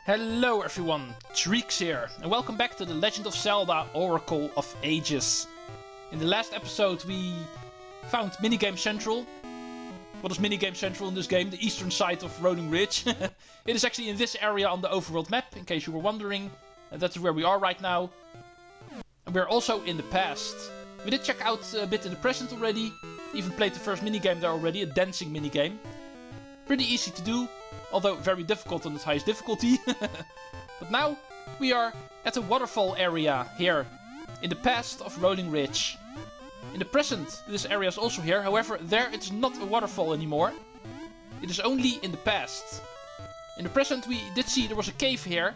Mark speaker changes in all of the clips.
Speaker 1: Hello everyone, Treecks here, and welcome back to the Legend of Zelda Oracle of Ages. In the last episode we found Minigame Central. What is Minigame Central in this game? The eastern side of Rolling Ridge. It is actually in this area on the overworld map, in case you were wondering. And that's where we are right now. And we're also in the past. We did check out a bit in the present already. Even played the first minigame there already, a dancing minigame. Pretty easy to do, although very difficult on the highest difficulty. But now we are at a waterfall area here, in the past of Rolling Ridge. In the present, this area is also here, however, there it's not a waterfall anymore. It is only in the past. In the present we did see there was a cave here.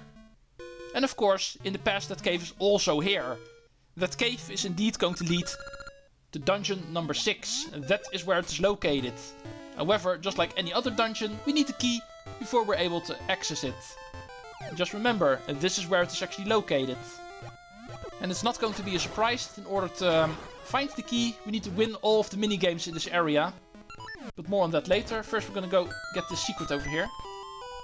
Speaker 1: And of course, in the past that cave is also here. That cave is indeed going to lead to dungeon number 6. And that is where it is located. However, just like any other dungeon, we need the key before we're able to access it. And just remember, this is where it is actually located. And it's not going to be a surprise. In order to find the key, we need to win all of the minigames in this area. But more on that later. First we're going to go get the secret over here.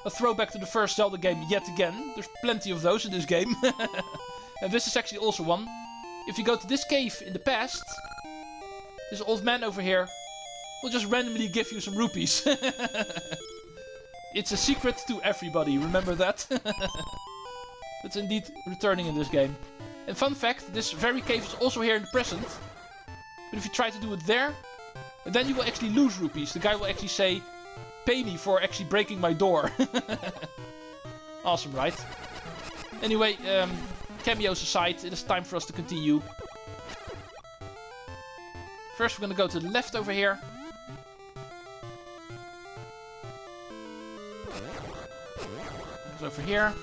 Speaker 1: A throwback to the first Zelda game yet again. There's plenty of those in this game. And this is actually also one. If you go to this cave in the past, this old man over here will just randomly give you some rupees. It's a secret to everybody, remember that? That's indeed returning in this game. And fun fact, this very cave is also here in the present. But if you try to do it there, then you will actually lose rupees. The guy will actually say, pay me for actually breaking my door. Awesome, right? Anyway, cameos aside, it is time for us to continue. First we're gonna go to the left over here. Over here.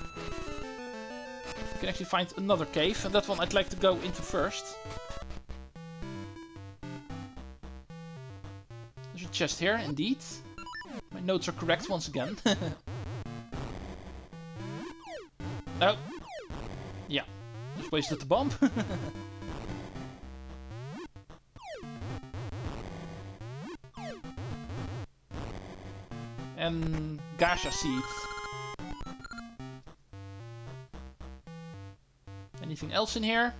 Speaker 1: You can actually find another cave, and that one I'd like to go into first. There's a chest here, indeed. My notes are correct once again. Oh. Yeah. Just wasted the bomb. And Gasha seed. Anything else in here?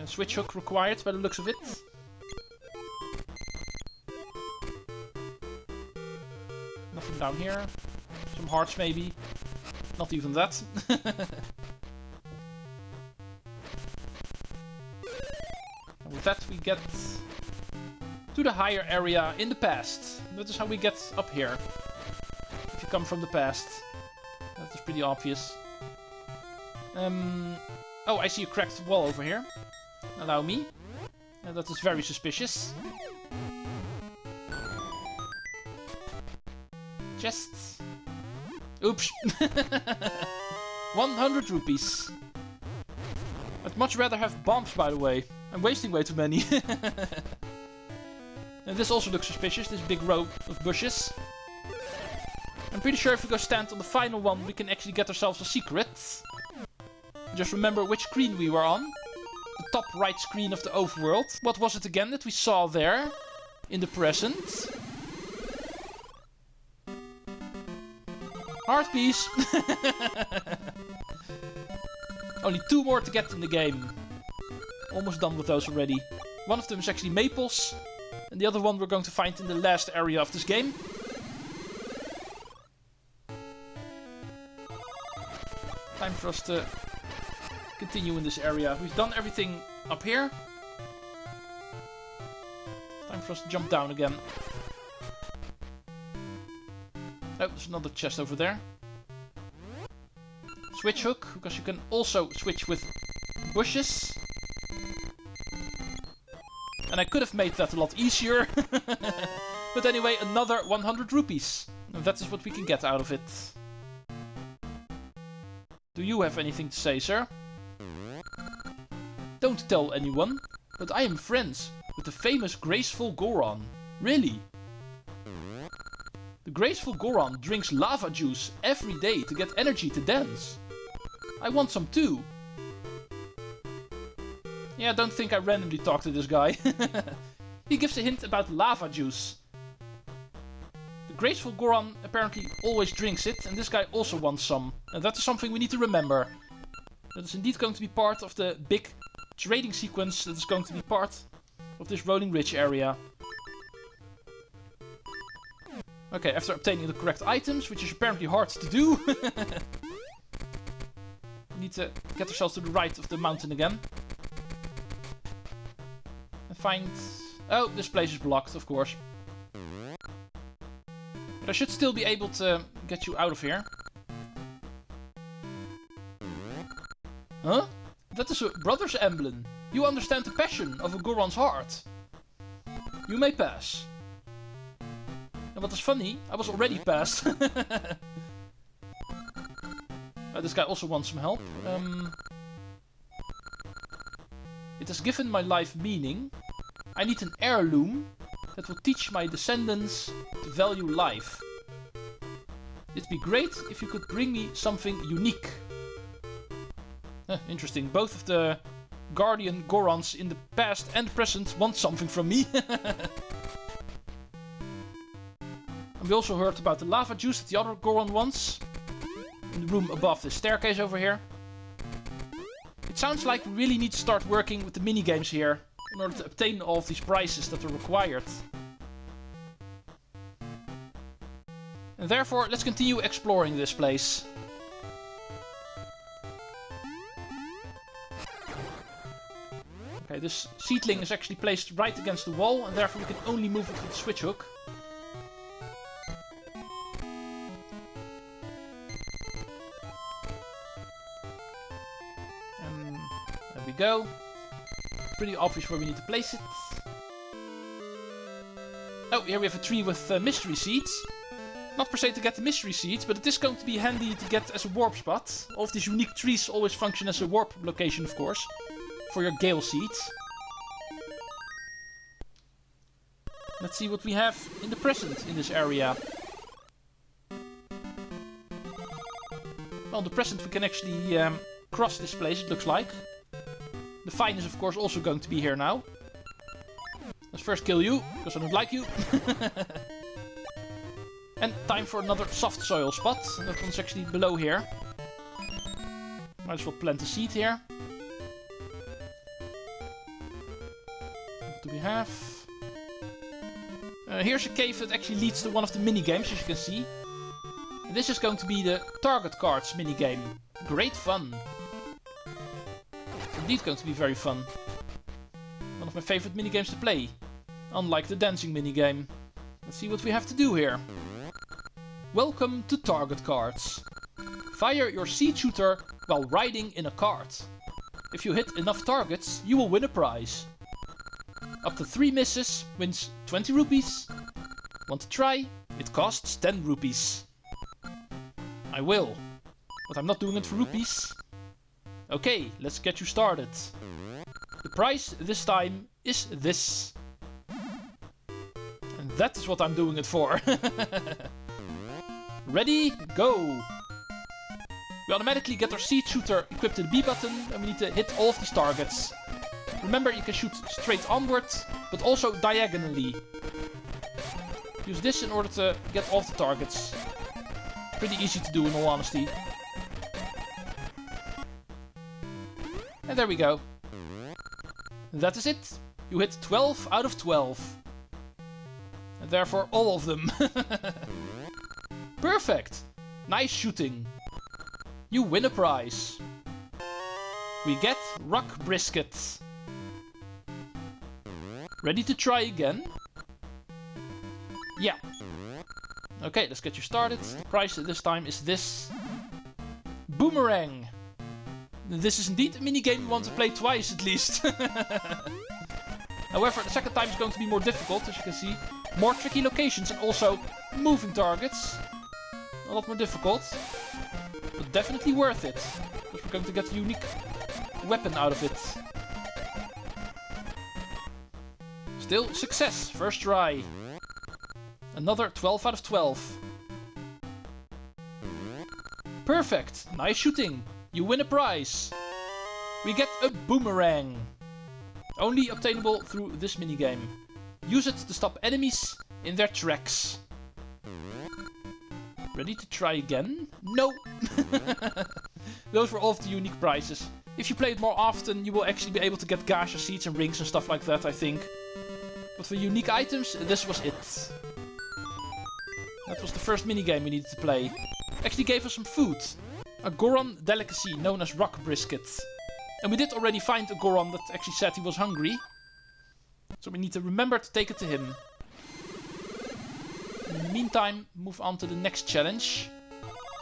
Speaker 1: A switch hook required by the looks of it. Nothing down here. Some hearts maybe. Not even that. And with that we get to the higher area in the past. That is how we get up here. If you come from the past. That is pretty obvious. Oh, I see a cracked wall over here. Allow me. That is very suspicious. Chests. Oops. 100 rupees. I'd much rather have bombs, by the way. I'm wasting way too many. And this also looks suspicious, this big row of bushes. I'm pretty sure if we go stand on the final one, we can actually get ourselves a secret. Just remember which screen we were on. The top right screen of the overworld. What was it again that we saw there? In the present? Heart piece! Only 2 more to get in the game. Almost done with those already. One of them is actually maples. And the other one we're going to find in the last area of this game. Time for us to continue in this area. We've done everything up here. Time for us to jump down again. Oh, there's another chest over there. Switch hook, because you can also switch with bushes. And I could have made that a lot easier. But anyway, another 100 rupees. And that is what we can get out of it. Do you have anything to say, sir? Don't tell anyone, but I am friends with the famous graceful Goron. Really? The graceful Goron drinks lava juice every day to get energy to dance. I want some too. Yeah, don't think I randomly talk to this guy. He gives a hint about lava juice. The graceful Goron apparently always drinks it, and this guy also wants some. And that is something we need to remember. That is indeed going to be part of the big trading sequence that is going to be part of this Rolling Ridge area. Okay, after obtaining the correct items, which is apparently hard to do, we need to get ourselves to the right of the mountain again. And find... Oh, this place is blocked, of course. But I should still be able to get you out of here. Huh? That is a brother's emblem. You understand the passion of a Goron's heart. You may pass. And what is funny, I was already passed. This guy also wants some help. It has given my life meaning. I need an heirloom that will teach my descendants to value life. It'd be great if you could bring me something unique. Interesting. Both of the Guardian Gorons in the past and present want something from me. And we also heard about the lava juice that the other Goron wants. In the room above the staircase over here. It sounds like we really need to start working with the minigames here in order to obtain all of these prizes that are required. And therefore, let's continue exploring this place. Okay, this seedling is actually placed right against the wall, and therefore we can only move it with the switch hook. There we go. Pretty obvious where we need to place it. Oh, here we have a tree with mystery seeds. Not per se to get the mystery seeds, but it is going to be handy to get as a warp spot. All of these unique trees always function as a warp location, of course, for your gale seeds. Let's see what we have in the present in this area. Well, in the present we can actually cross this place, it looks like. The Fine is of course also going to be here now. Let's first kill you, because I don't like you. And time for another soft soil spot. That one's actually below here. Might as well plant a seed here. What do we have? Here's a cave that actually leads to one of the minigames, as you can see. And this is going to be the target cards minigame. Great fun. It's indeed going to be very fun. One of my favorite minigames to play. Unlike the dancing minigame. Let's see what we have to do here. Welcome to target cards. Fire your seed shooter while riding in a cart. If you hit enough targets, you will win a prize. Up to 3 misses wins 20 rupees. Want to try? It costs 10 rupees. I will. But I'm not doing it for rupees. Okay, let's get you started. The prize this time is this. And that is what I'm doing it for. Ready? Go! We automatically get our seed shooter equipped to the B button and we need to hit all of these targets. Remember, you can shoot straight onward, but also diagonally. Use this in order to get all of the targets. Pretty easy to do in all honesty. And there we go. That is it. You hit 12 out of 12. And therefore all of them. Perfect! Nice shooting. You win a prize. We get rock brisket. Ready to try again? Yeah. Okay, let's get you started. The prize this time is this. Boomerang. This is indeed a minigame we want to play twice at least. However, the second time is going to be more difficult, as you can see. More tricky locations and also moving targets. A lot more difficult. But definitely worth it. Because we're going to get a unique weapon out of it. Still, success. First try. Another 12 out of 12. Perfect. Nice shooting. You win a prize. We get a boomerang. Only obtainable through this minigame. Use it to stop enemies in their tracks. Ready to try again? No! Those were all of the unique prizes. If you play it more often, you will actually be able to get gacha seeds and rings and stuff like that, I think. But for unique items, this was it. That was the first minigame we needed to play. Actually gave us some food. A Goron delicacy known as rock brisket. And we did already find a Goron that actually said he was hungry. So we need to remember to take it to him. In the meantime, move on to the next challenge.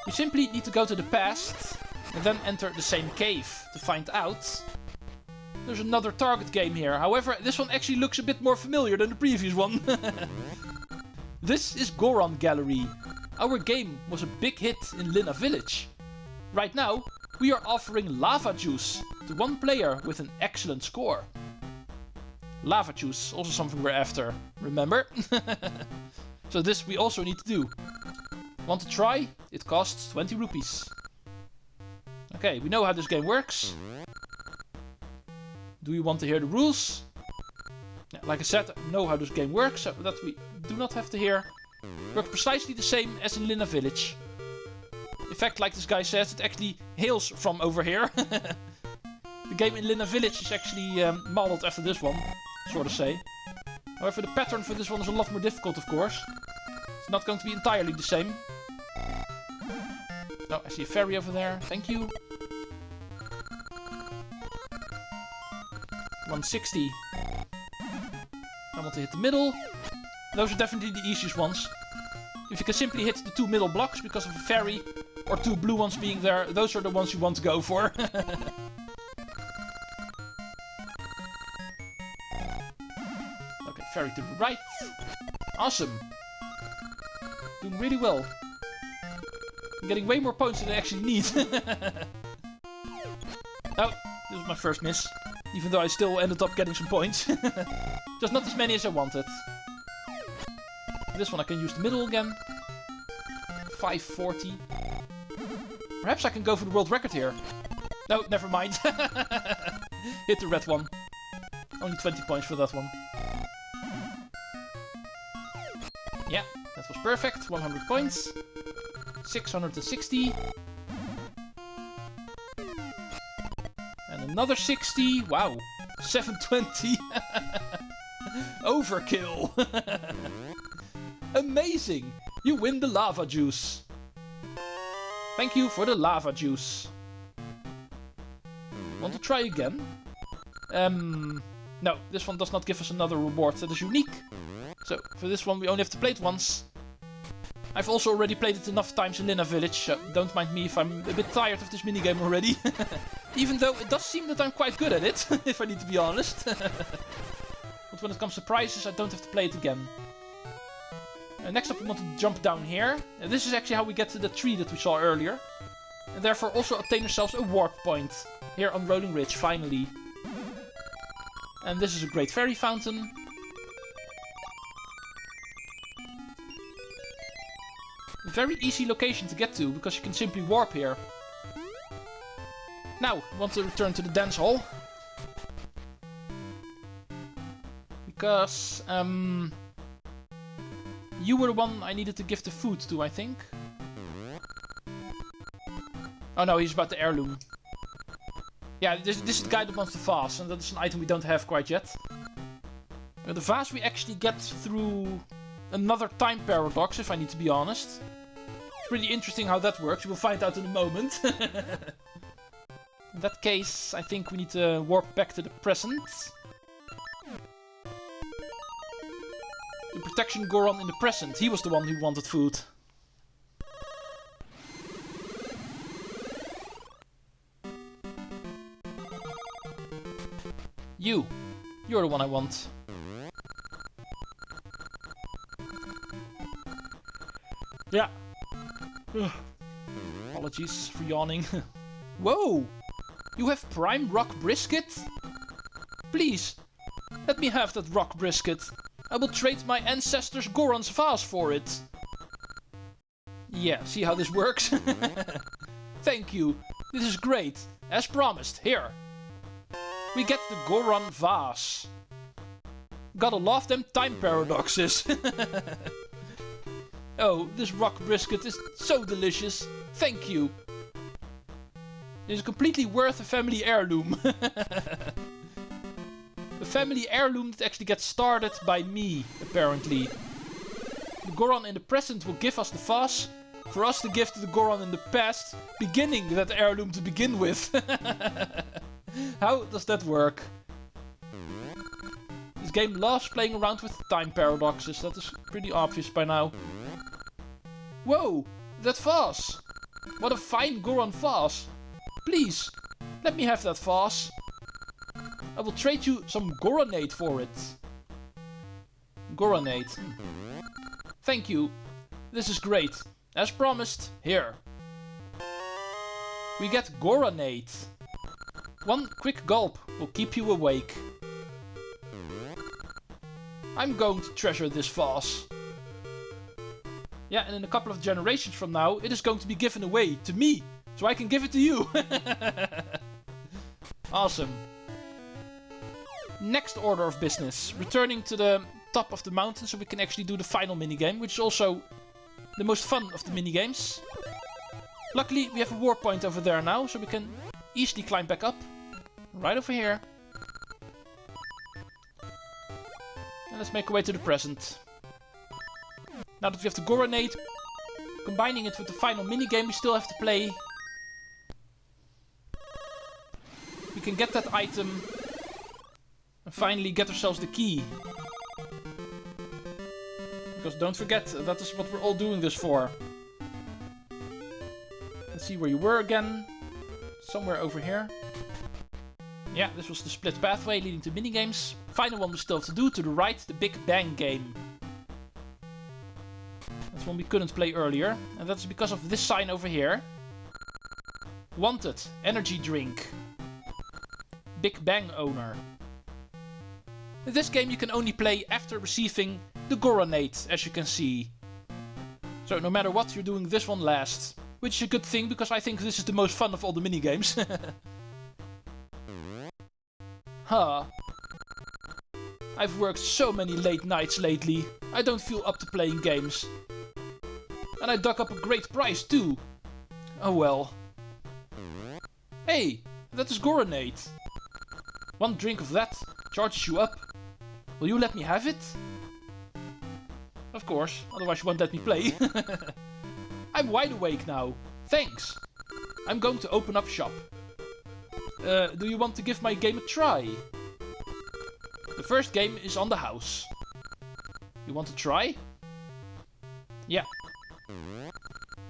Speaker 1: We simply need to go to the past and then enter the same cave to find out. There's another target game here. However, this one actually looks a bit more familiar than the previous one. This is Goron Gallery. Our game was a big hit in Lina Village. Right now, we are offering lava juice to one player with an excellent score. Lava juice, also something we're after, remember? So this we also need to do. Want to try? It costs 20 rupees. Okay, we know how this game works. Do you want to hear the rules? Yeah, like I said, I know how this game works, so that we do not have to hear. Works precisely the same as in Lina Village. In fact, like this guy says, it actually hails from over here. The game in Lina Village is actually modeled after this one, sort of say. However, the pattern for this one is a lot more difficult, of course. It's not going to be entirely the same. Oh, I see a fairy over there. Thank you. 160. I want to hit the middle. Those are definitely the easiest ones. If you can simply hit the two middle blocks because of a fairy or two blue ones being there, those are the ones you want to go for. Okay, fairy to the right. Awesome. Doing really well. I'm getting way more points than I actually need. Oh, this was my first miss. Even though I still ended up getting some points. Just not as many as I wanted. This one I can use the middle again. 540. Perhaps I can go for the world record here. No, never mind. Hit the red one. Only 20 points for that one. Yeah, that was perfect. 100 points. 660. And another 60. Wow. 720. Overkill. Amazing. You win the lava juice. Thank you for the lava juice. Want to try again? No, this one does not give us another reward that is unique. So, for this one we only have to play it once. I've also already played it enough times in Lina Village, so don't mind me if I'm a bit tired of this minigame already. Even though it does seem that I'm quite good at it, if I need to be honest. But when it comes to prizes, I don't have to play it again. Next up we want to jump down here. This is actually how we get to the tree that we saw earlier. And therefore also obtain ourselves a warp point. Here on Rolling Ridge, finally. And this is a great fairy fountain. Very easy location to get to, because you can simply warp here. Now, we want to return to the dance hall. Because, you were the one I needed to give the food to, I think. Oh no, he's about the heirloom. Yeah, this is the guy that wants the vase, and that is an item we don't have quite yet. The vase we actually get through another time paradox, if I need to be honest. It's pretty interesting how that works, we will find out in a moment. In that case, I think we need to warp back to the present. The protection Goron in the present, he was the one who wanted food. You're the one I want. Yeah. Ugh. Apologies for yawning. Whoa! You have prime rock brisket? Please, let me have that rock brisket. I will trade my ancestors Goron's vase for it. Yeah, see how this works? Thank you. This is great. As promised, here. We get the Goron vase. Gotta love them time paradoxes. Oh, this rock brisket is so delicious. Thank you. It is completely worth a family heirloom. A family heirloom that actually gets started by me, apparently. The Goron in the present will give us the vase, for us to give to the Goron in the past, beginning that heirloom to begin with. How does that work? This game loves playing around with time paradoxes, that is pretty obvious by now. Whoa, that vase! What a fine Goron vase! Please, let me have that vase. I will trade you some Goronade for it. Goronade. Thank you. This is great. As promised, here. We get Goronade. One quick gulp will keep you awake. I'm going to treasure this vase. Yeah, and in a couple of generations from now, it is going to be given away to me. So I can give it to you. Awesome. Next order of business. Returning to the top of the mountain so we can actually do the final minigame, which is also the most fun of the minigames. Luckily, we have a warp point over there now, so we can easily climb back up. Right over here. And let's make our way to the present. Now that we have the Goronade, combining it with the final minigame we still have to play. We can get that item and finally get ourselves the key. Because don't forget, that is what we're all doing this for. Let's see where you were again. Somewhere over here. Yeah, this was the split pathway leading to minigames. Final one we still have to do, to the right, the Big Bang game. That's one we couldn't play earlier. And that's because of this sign over here. Wanted, energy drink. Big Bang owner. In this game you can only play after receiving the Goronade, as you can see. So no matter what, you're doing this one last. Which is a good thing, because I think this is the most fun of all the minigames. Huh. I've worked so many late nights lately. I don't feel up to playing games. And I dug up a great prize too. Oh well. Hey, that is Goronade. One drink of that charges you up. Will you let me have it? Of course, otherwise you won't let me play. I'm wide awake now. Thanks. I'm going to open up shop. Do you want to give my game a try? The first game is on the house. You want to try? Yeah.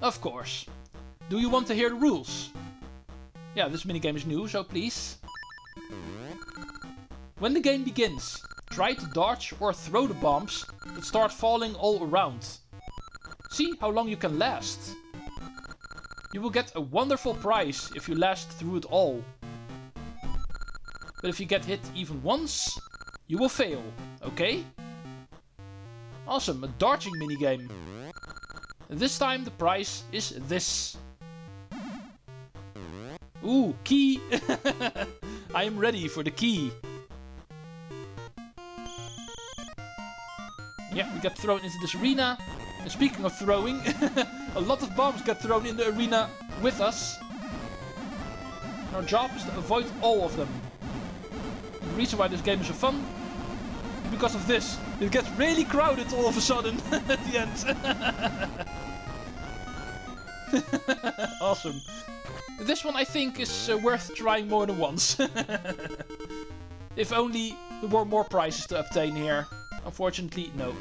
Speaker 1: Of course. Do you want to hear the rules? Yeah, this minigame is new, so please. When the game begins, try to dodge or throw the bombs that start falling all around. See how long you can last. You will get a wonderful prize if you last through it all. But if you get hit even once, you will fail, okay? Awesome, a dodging minigame. And this time the prize is this. Ooh, key! I am ready for the key. Yeah, we got thrown into this arena. And speaking of throwing, a lot of bombs get thrown in the arena with us. And our job is to avoid all of them. And the reason why this game is so fun is because of this. It gets really crowded all of a sudden at the end. Awesome. This one I think is worth trying more than once. If only there were more prizes to obtain here. Unfortunately, no.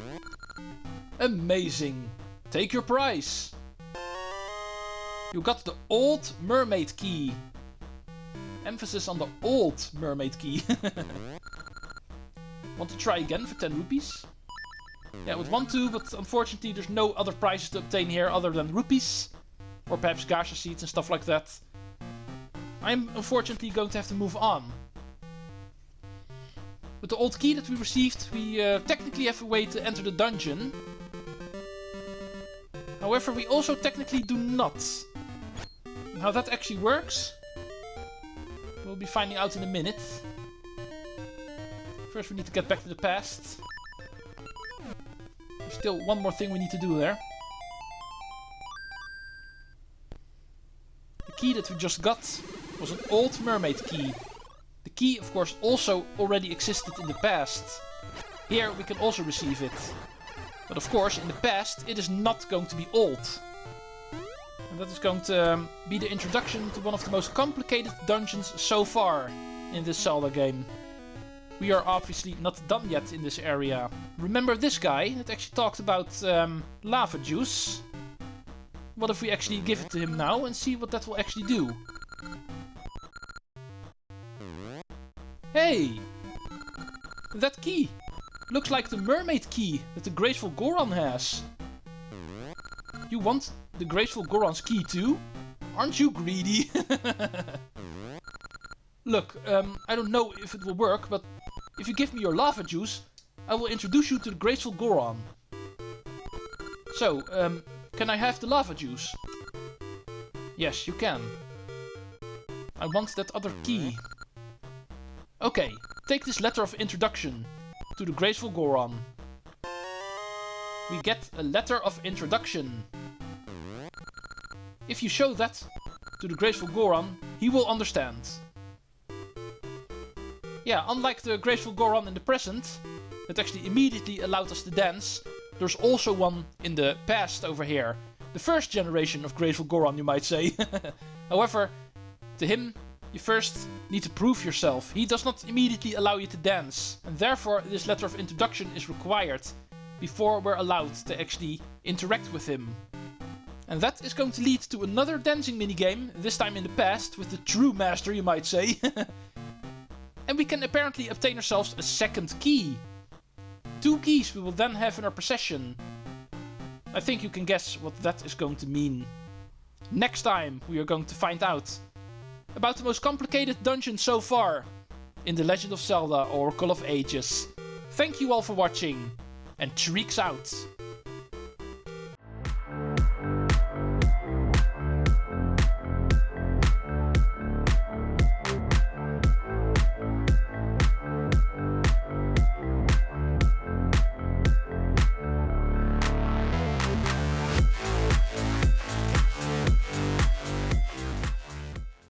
Speaker 1: Amazing. Take your prize. You got the old Mermaid Key. Emphasis on the old Mermaid Key. Want to try again for 10 rupees? Yeah, I would want to, but unfortunately there's no other prizes to obtain here other than rupees. Or perhaps gacha seeds and stuff like that. I'm unfortunately going to have to move on. With the old key that we received, we technically have a way to enter the dungeon. However, we also technically do not. How that actually works, we'll be finding out in a minute. First we need to get back to the past. There's still one more thing we need to do there. key that we just got was an old Mermaid Key. The key, of course, also already existed in the past. Here we can also receive it. But of course, in the past, it is not going to be old. And that is going to be the introduction to one of the most complicated dungeons so far in this Zelda game. We are obviously not done yet in this area. Remember this guy that actually talked about lava juice? What if we actually give it to him now and see what that will actually do? Hey! That key! Looks like the Mermaid Key that the graceful Goron has. You want the graceful Goron's key too? Aren't you greedy? Look, I don't know if it will work, but if you give me your lava juice, I will introduce you to the graceful Goron. So, can I have the lava juice? Yes, you can. I want that other key. Okay, take this letter of introduction to the graceful Goron. We get a letter of introduction. If you show that to the graceful Goron, he will understand. Yeah, unlike the graceful Goron in the present, that actually immediately allowed us to dance, there's also one in the past over here. The first generation of graceful Goron, you might say. However, to him, you first need to prove yourself. He does not immediately allow you to dance, and therefore this letter of introduction is required before we're allowed to actually interact with him. And that is going to lead to another dancing minigame, this time in the past, with the true master, you might say. And we can apparently obtain ourselves a second key. 2 keys we will then have in our possession. I think you can guess what that is going to mean. Next time we are going to find out about the most complicated dungeon so far in The Legend of Zelda Oracle of Ages. Thank you all for watching, and Treecks out!